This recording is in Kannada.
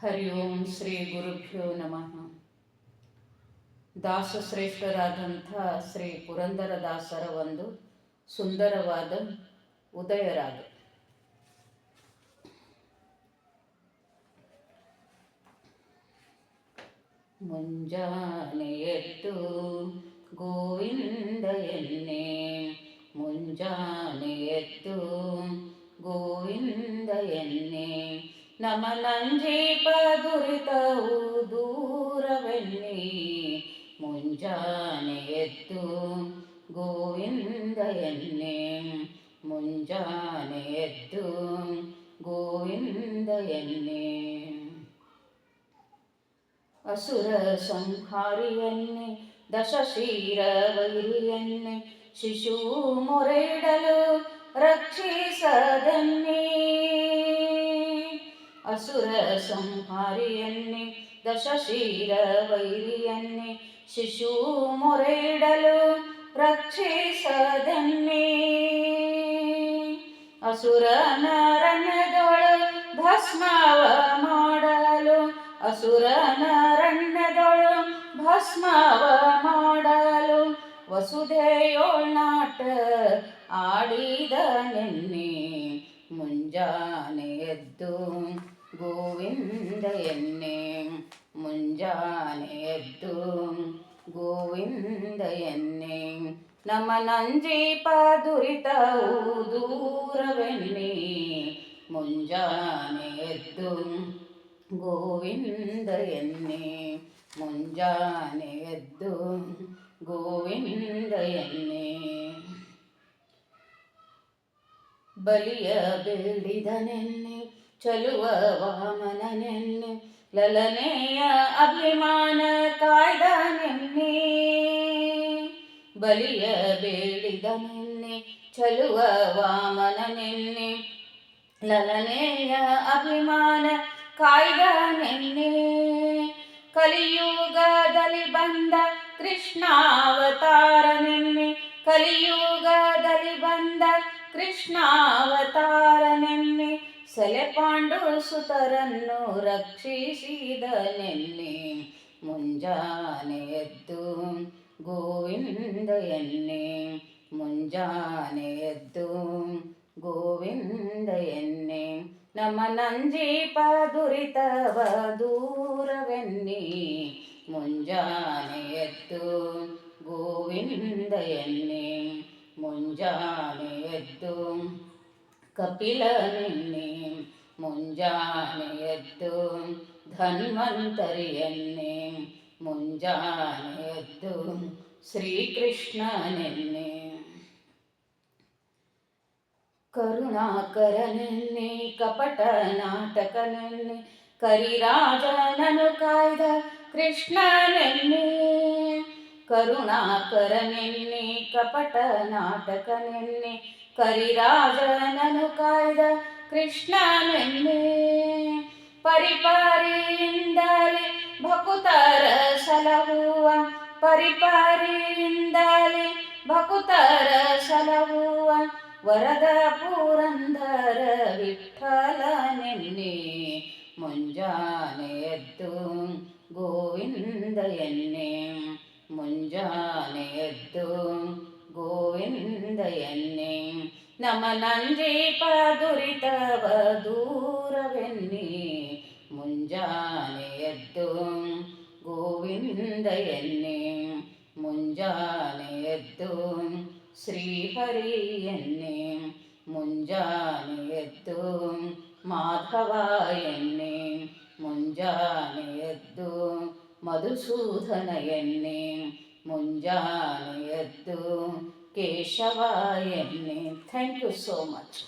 ಹರಿ ಓಂ ಶ್ರೀ ಗುರುಭ್ಯೋ ನಮಃ. ದಾಸಶ್ರೇಷ್ಠರಾದಂಥ ಶ್ರೀ ಪುರಂದರದಾಸರ ಒಂದು ಸುಂದರವಾದ ಉದಯರಾಗ. ಮುಂಜಾನೆ ಎದ್ದು ಗೋವಿಂದ ಎನ್ನೆ, ಮುಂಜಾನೆ ಎದ್ದು ಗೋವಿಂದ ಎನ್ನೆ, ನಮನಂಜೀಪ ದುರಿತವು ದೂರವೆನ್ನಿ, ಮುಂಜಾನೆ ಎದ್ದು ಗೋವಿಂದ ಎನ್ನೆ, ಮುಂಜಾನೆ ಎದ್ದು ಗೋವಿಂದ ಎನ್ನೆ. ಅಸುರ ಸಂಹಾರಿಯನ್ನೇ ದಶಶೀರ ವೈರಿಯನ್ನೇ, ಶಿಶು ಮೊರೆಯಿಡಲು ರಕ್ಷಿಸದನ್ನೇ, ಅಸುರ ಸಂಹಾರಿಯನ್ನೇ ದಶಶೀರ ವೈರಿಯನ್ನೇ, ಶಿಶು ಮೊರೆಯಿಡಲು ರಕ್ಷಿಸದನ್ನೇ, ಅಸುರನ ರಣದೊಳು ಭಸ್ಮವ ಮಾಡಲು, ಅಸುರನ ರಣದೊಳು ಭಸ್ಮವ ಮಾಡಲು, ವಸುಧೆಯೋಳ್ನಾಟ ಆಡಿದ ನೆನ್ನೆ, ಮುಂಜಾನೆ ಎದ್ದು ಗೋವಿಂದ ಎನ್ನೆ, ಮುಂಜಾನೆ ಎದ್ದು ಗೋವಿಂದ ಎನ್ನೆ, ನಮನಂಜೀಪ ದುರಿತವು ದೂರವೆನ್ನಿ, ಮುಂಜಾನೆ ಎದ್ದು ಗೋವಿಂದ ಎನ್ನೆ, ಮುಂಜಾನೆ ಎದ್ದು ಗೋವಿಂದ ಎನ್ನೆ. ಬಲಿಯ ಬೇಡಿದನೆನ್ನೆ ಚಲುವ ವಾಮನನೆನ್ನೆ, ಲಲನೆಯ ಅಭಿಮಾನ ಕಾಯ್ದನೆನ್ನೆ, ಬಲಿಯ ಬೇಡಿದನೆನ್ನೆ ಚಲುವ ವಾಮನನೆನ್ನೆ, ಲಲನೆಯ ಅಭಿಮಾನ ಕಾಯ್ದನೆನ್ನೆ, ಕಲಿಯುಗದಲ್ಲಿ ಬಂದ ಕೃಷ್ಣಾವತಾರನೆನ್ನೆ, ಕಲಿಯುಗದಲ್ಲಿ ಬಂದ ಕೃಷ್ಣಾವತಾರನೆನ್ನೆ, ಸೆಲೆಪಾಂಡು ಸುತರನ್ನು ರಕ್ಷಿಸಿದನೆನ್ನೆ, ಮುಂಜಾನೆ ಎದ್ದು ಗೋವಿಂದ ಎನ್ನೆ, ಮುಂಜಾನೆ ಎದ್ದು ಗೋವಿಂದ ಎನ್ನೆ, ನಮನಂಜೀಪ ದುರಿತವ ದೂರವೆನ್ನಿ, ಮುಂಜಾನೆ ಎದ್ದು ಗೋವಿಂದ ಎನ್ನೆ, ಮುಂಜಾನೆ ಎದ್ದು ಕಪಿಲನೆನ್ನೆ, ಮುಂಜಾನೆ ಎದ್ದು ಧನ್ವಂತರಿಯನ್ನೇ, ಮುಂಜಾನೆ ಎದ್ದು ಶ್ರೀಕೃಷ್ಣನೆನ್ನೆ, ಕರುಣಾಕರನೆನ್ನೆ ಕಪಟ ನಾಟಕನೆನ್ನೆ, ಕರಿರಾಜನನು ಕಾಯ್ದ ಕೃಷ್ಣನೆನ್ನೆ, ಕರುಣಾಕರನೆನ್ನೆ ಕಪಟ ನಾಟಕನೆನ್ನೆ, ಕರಿರಾಜನನು ಕಾಯ್ದ ಕೃಷ್ಣನೆನ್ನೆ, ಪರಿಪರಿಯಿಂದಲೇ ಭಕುತರ ಸಲಹುವ, ಪರಿಪರಿಯಿಂದಲೇ ಭಕುತರ ಸಲಹುವ, ವರದ ಪುರಂದರ ವಿಠಲನೆನ್ನೆ, ಮುಂಜಾನೆ ಎದ್ದು ಗೋವಿಂದ ಎನ್ನೆ, ಮುಂಜಾನೆ ಎದ್ದು ಗೋವಿಂದ ಎನ್ನೆ, ನಮನಂಜೀಪ ದುರಿತವ ದೂರವೆನ್ನಿ, ಮುಂಜಾನೆ ಎದ್ದು ಗೋವಿಂದ ಎನ್ನೆ, ಮುಂಜಾನೆ ಎದ್ದು ಶ್ರೀಹರಿ ಎನ್ನೆ, ಮುಂಜಾನೆ ಎದ್ದು ಮಾಧವ ಎನ್ನೆ, ಮುಂಜಾನೆ ಎದ್ದು ಮಧುಸೂದನ ಎನ್ನೆ, ಮುಂಜಾನೆ ಎದ್ದು ಕೇಶವ ಎನ್ನೆ. Thank you so much.